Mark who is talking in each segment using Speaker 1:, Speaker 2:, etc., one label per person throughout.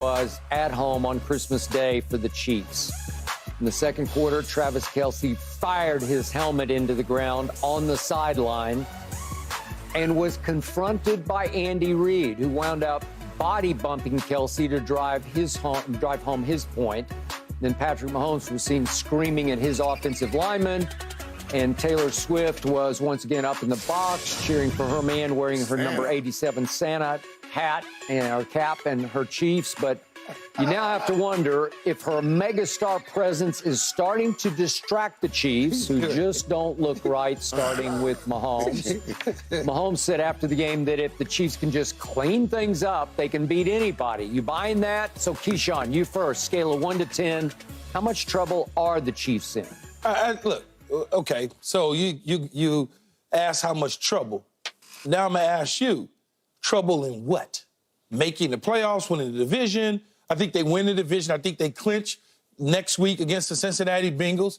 Speaker 1: Was at home on Christmas Day for the Chiefs. In the second quarter, Travis Kelce fired his helmet into the ground on the sideline and was confronted by Andy Reid, who wound up body bumping Kelce to drive home his point. Then Patrick Mahomes was seen screaming at his offensive lineman, and Taylor Swift was once again up in the box cheering for her man wearing her number 87 Santa hat and her cap and her Chiefs. But you now have to wonder if her megastar presence is starting to distract the Chiefs, who just don't look right, starting with Mahomes. Mahomes said after the game that if the Chiefs can just clean things up, they can beat anybody. You buying that? So, Keyshawn, you first. Scale of 1 to 10. How much trouble are the Chiefs in?
Speaker 2: Look, okay, so you asked how much trouble. Now I'm going to ask you, trouble in what? Making the playoffs, winning the division. I think they win the division. I think they clinch next week against the Cincinnati Bengals.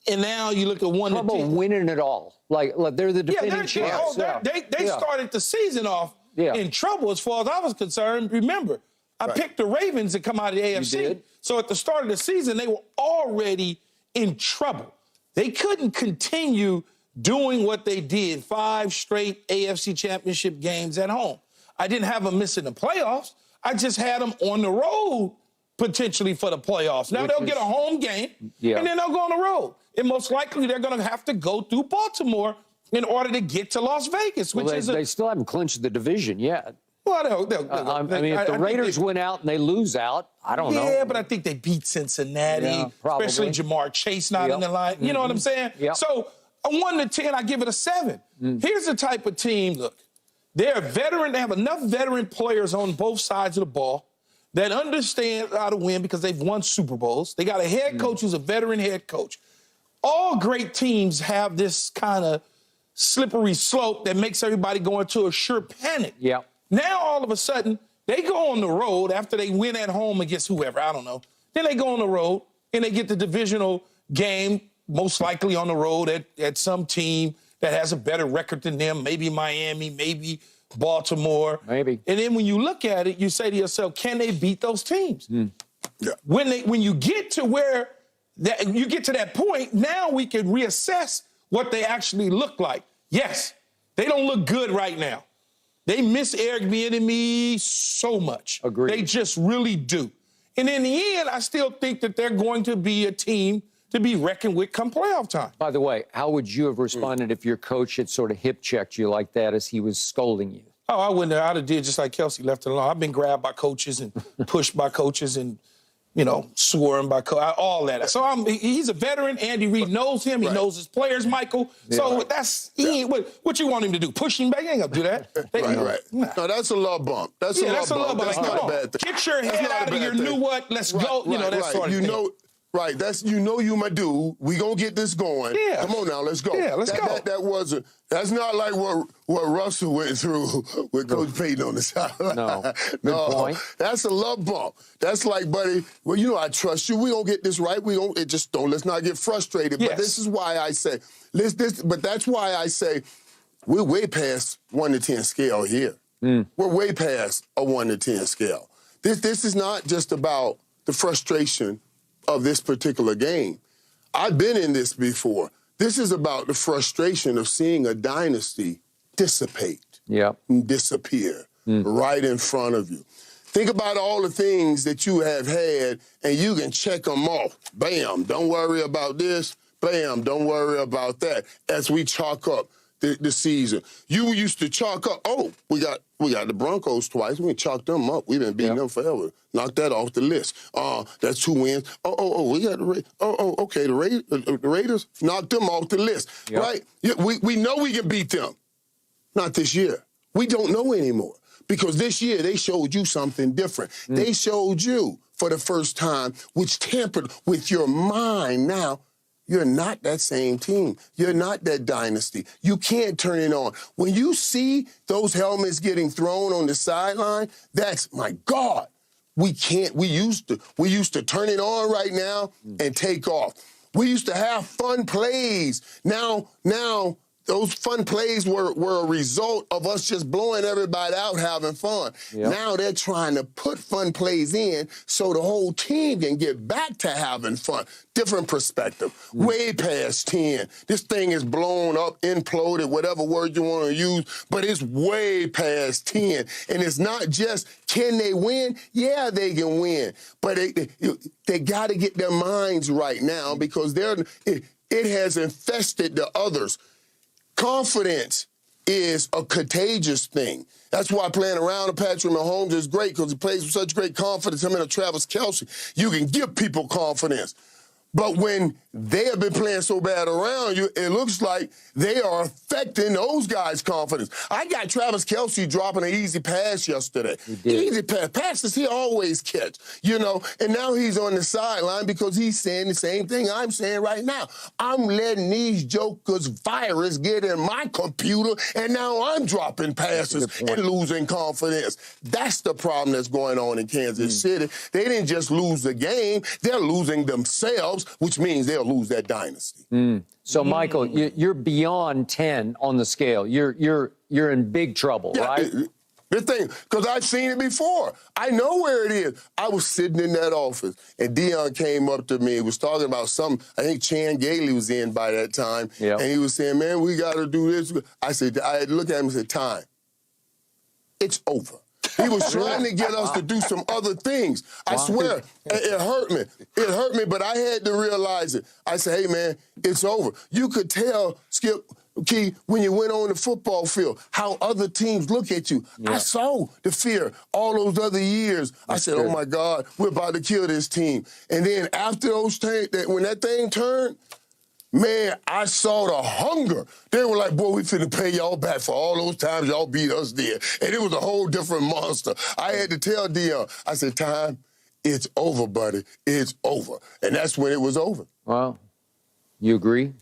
Speaker 2: And now you look at 1 to 10.
Speaker 1: Trouble winning it all. Like they're the defending champs.
Speaker 2: They started the season off in trouble as far as I was concerned. Remember, I picked the Ravens to come out of the AFC.
Speaker 1: You did?
Speaker 2: So at the start of the season, they were already in trouble. They couldn't continue doing what they did, 5 straight AFC championship games at home. I didn't have them missing the playoffs. I just had them on the road potentially for the playoffs. Now they'll get a home game, and then they'll go on the road. And most likely they're going to have to go through Baltimore in order to get to Las Vegas, which
Speaker 1: they still haven't clinched the division yet.
Speaker 2: Well,
Speaker 1: I mean, if the Raiders win out and they lose out, I don't know.
Speaker 2: Yeah, but I think they beat Cincinnati, especially Jamar Chase not in the line. You know what I'm saying? So a 1 to 10, I give it a 7. Here's the type of team, look. They're veteran. They have enough veteran players on both sides of the ball that understand how to win because they've won Super Bowls. They got a head coach who's a veteran head coach. All great teams have this kind of slippery slope that makes everybody go into a sure panic. Now, all of a sudden, they go on the road after they win at home against whoever, I don't know. Then they go on the road and they get the divisional game, most likely on the road at some team that has a better record than them, maybe Miami, maybe Baltimore. Maybe. And then when you look at it, you say to yourself, can they beat those teams? When you get to where you get to that point, now we can reassess what they actually look like. Yes, they don't look good right now. They miss Eric Bieniemy so much. Agreed. They just really do. And in the end, I still think that they're going to be a team to be reckoned with come playoff time.
Speaker 1: By the way, how would you have responded if your coach had sort of hip-checked you like that as he was scolding you?
Speaker 2: Oh, I wouldn't have. I'd have did just like Kelce, left it alone. I've been grabbed by coaches and pushed by coaches and, sworn by all that. So he's a veteran. Andy Reid knows him. He knows his players, Michael. So what you want him to do? Push him back? He ain't going to do that.
Speaker 3: No, that's a love bump. That's a love bump. That's not a bad thing.
Speaker 2: Get your head out of your new what? Let's go. That sort of thing.
Speaker 3: Right, you my dude. We gonna get this going. Come on now, let's go.
Speaker 2: Let's go.
Speaker 3: That's not like what Russell went through with Coach Payton on the sideline.
Speaker 1: No, good point.
Speaker 3: That's a love bump. That's like, buddy. Well, I trust you. We gonna get this right. Let's not get frustrated. But this is why I say, But that's why I say, we're way past 1 to 10 scale here. We're way past a 1 to 10 scale. This is not just about the frustration of this particular game. I've been in this before. This is about the frustration of seeing a dynasty dissipate, disappear right in front of you. Think about all the things that you have had, and you can check them off. Bam, don't worry about this. Bam, don't worry about that. As we chalk up the season, you used to chalk up. Oh, we got the Broncos twice. We chalked them up. We've been beating them forever. Knock that off the list. That's 2 wins. We got the Raiders. Okay, the Raiders knocked them off the list, right? Yeah, we know we can beat them. Not this year. We don't know anymore because this year they showed you something different. They showed you for the first time, which tampered with your mind. Now, you're not that same team. You're not that dynasty. You can't turn it on. When you see those helmets getting thrown on the sideline, that's, my God, we can't. We used to turn it on right now and take off. We used to have fun plays. Now those fun plays were a result of us just blowing everybody out, having fun. Yep. Now they're trying to put fun plays in so the whole team can get back to having fun. Different perspective. Way past 10. This thing is blown up, imploded, whatever word you want to use, but it's way past 10. And it's not just, can they win? Yeah, they can win. But they got to get their minds right now because it has infested the others. Confidence is a contagious thing. That's why playing around with Patrick Mahomes is great because he plays with such great confidence. Him and a Travis Kelce, you can give people confidence. But when they have been playing so bad around you, it looks like they are affecting those guys' confidence. I got Travis Kelce dropping an easy pass yesterday. Easy pass. Passes he always catch, you know. And now he's on the sideline because he's saying the same thing I'm saying right now. I'm letting these jokers' virus get in my computer, and now I'm dropping passes and losing confidence. That's the problem that's going on in Kansas City. They didn't just lose the game. They're losing themselves, which means they'll lose that dynasty.
Speaker 1: So, Michael, you're beyond 10 on the scale. You're in big trouble, right?
Speaker 3: The thing, because I've seen it before. I know where it is. I was sitting in that office, and Deion came up to me. He was talking about something. I think Chan Gailey was in by that time. Yep. And he was saying, man, we got to do this. I looked at him and said, time. It's over. He was trying to get us to do some other things. I swear, it hurt me. It hurt me, but I had to realize it. I said, hey, man, it's over. You could tell, Skip, Key, when you went on the football field, how other teams look at you. Yeah. I saw the fear all those other years. I said, oh, my God, we're about to kill this team. And then after those things, when that thing turned, man, I saw the hunger. They were like, boy, we finna pay y'all back for all those times y'all beat us there. And it was a whole different monster. I had to tell Deion, I said, time, it's over, buddy. It's over. And that's when it was over.
Speaker 1: Well, you agree?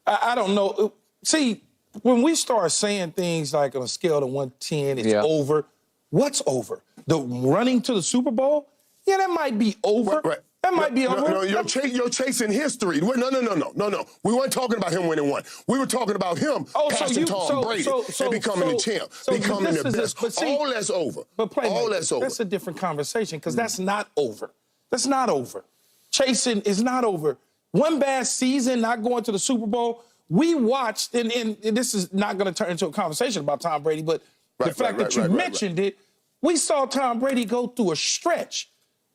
Speaker 2: I don't know. See, when we start saying things like on a scale of 1 to 10, it's over, what's over? The running to the Super Bowl? Yeah, that might be over. Right. That might be over.
Speaker 3: No, you're chasing history. No. We weren't talking about him winning one. We were talking about him passing Tom Brady and becoming the champ, becoming the best. All that's over.
Speaker 2: But all that's over. That's a different conversation because that's not over. That's not over. Chasing is not over. One bad season, not going to the Super Bowl. We watched, and this is not going to turn into a conversation about Tom Brady, but the fact that you mentioned it, we saw Tom Brady go through a stretch.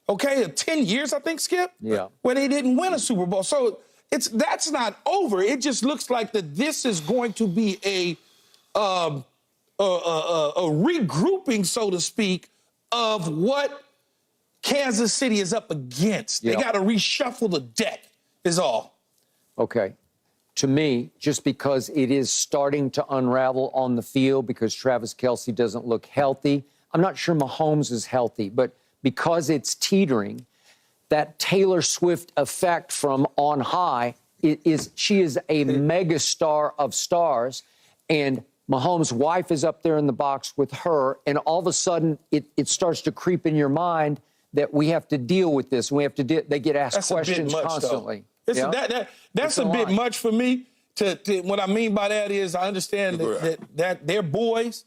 Speaker 2: Okay, 10 years, I think, Skip?
Speaker 1: Yeah.
Speaker 2: Where they didn't win a Super Bowl. So that's not over. It just looks like that this is going to be a regrouping, so to speak, of what Kansas City is up against. They got to reshuffle the deck, is all.
Speaker 1: Okay. To me, just because it is starting to unravel on the field because Travis Kelce doesn't look healthy, I'm not sure Mahomes is healthy, but because it's teetering, that Taylor Swift effect from on high she is a mega star of stars, and Mahomes' wife is up there in the box with her, and all of a sudden it starts to creep in your mind that we have to deal with this. We have to they get asked questions constantly.
Speaker 2: That's a bit much for me. What I mean by that is I understand that they're boys,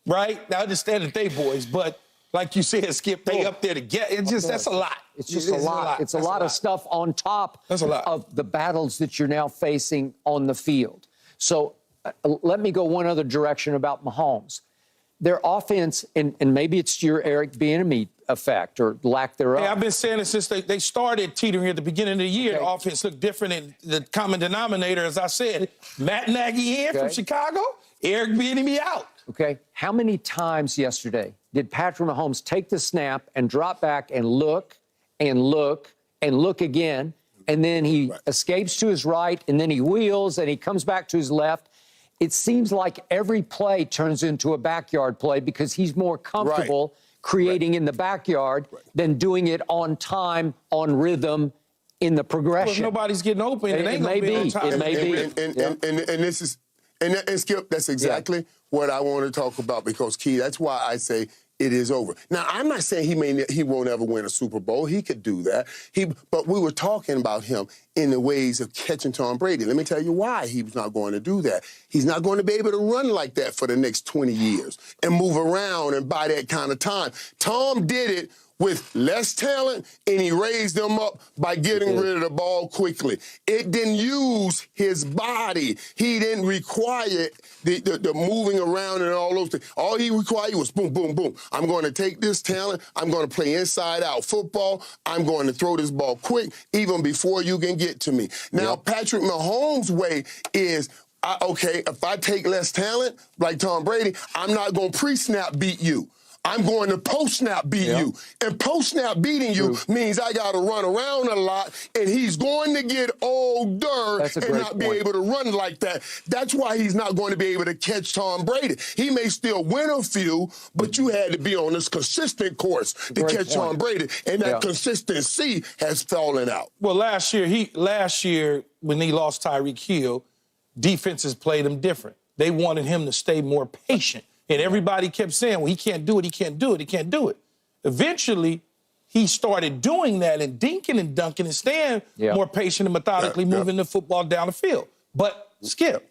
Speaker 2: right? I understand that they boys, but like you said, Skip, they up there together. It's just, that's a lot.
Speaker 1: It's just a lot. It's a lot of stuff on top of the battles that you're now facing on the field. So let me go one other direction about Mahomes. Their offense, and maybe it's your Eric Bieniemy effect or lack thereof.
Speaker 2: Hey, I've been saying it since they started teetering at the beginning of the year. Okay. The offense looked different, and the common denominator, as I said, Matt Nagy in from Chicago, Eric Bieniemy out.
Speaker 1: Okay, how many times yesterday did Patrick Mahomes take the snap and drop back and look and look and look again, and then he escapes to his right, and then he wheels, and he comes back to his left? It seems like every play turns into a backyard play because he's more comfortable creating in the backyard than doing it on time, on rhythm, in the progression.
Speaker 2: Well, if nobody's getting open, it ain't going to be on time.
Speaker 1: It may be.
Speaker 3: And this is, and Skip, that's exactly what I want to talk about because, Key, that's why I say it is over. Now, I'm not saying he won't ever win a Super Bowl. He could do that. But we were talking about him in the ways of catching Tom Brady. Let me tell you why he's not going to do that. He's not going to be able to run like that for the next 20 years and move around and buy that kind of time. Tom did it with less talent, and he raised them up by getting rid of the ball quickly. It didn't use his body. He didn't require the moving around and all those things. All he required was boom, boom, boom. I'm going to take this talent. I'm going to play inside-out football. I'm going to throw this ball quick even before you can get to me. Now, Patrick Mahomes' way is, okay, if I take less talent, like Tom Brady, I'm not going to pre-snap beat you. I'm going to post-snap beat you. And post-snap beating you means I got to run around a lot, and he's going to get older and not be able to run like that. That's why he's not going to be able to catch Tom Brady. He may still win a few, but you had to be on this consistent course to catch Tom Brady, and that consistency has fallen out.
Speaker 2: Well, last year when he lost Tyreek Hill, defenses played him different. They wanted him to stay more patient. And everybody kept saying, well, he can't do it, he can't do it, he can't do it. Eventually, he started doing that and dinking and dunking and staying more patient and methodically moving the football down the field. But, Skip,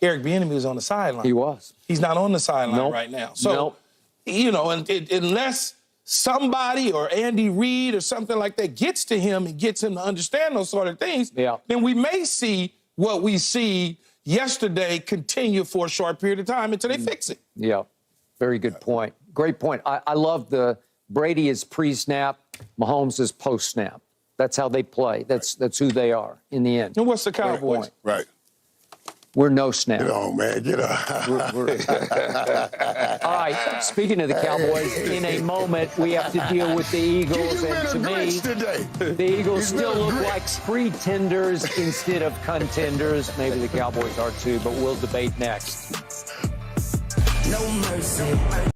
Speaker 2: Eric Bieniemy was on the sideline.
Speaker 1: He was.
Speaker 2: He's not on the sideline right now. So, you know, unless somebody or Andy Reid or something like that gets to him and gets him to understand those sort of things, then we may see what we see yesterday continue for a short period of time until they fix it.
Speaker 1: Yeah, very good point. Great point. I love the Brady is pre-snap, Mahomes is post-snap. That's how they play. That's who they are in the end.
Speaker 2: And what's the Cowboys?
Speaker 3: Right.
Speaker 1: We're no snap.
Speaker 3: Get on, man. Get on.
Speaker 1: All right, speaking of the Cowboys, in a moment, we have to deal with the Eagles. And to me, the Eagles still look like pretenders instead of contenders. Maybe the Cowboys are too, but we'll debate next.
Speaker 4: No mercy.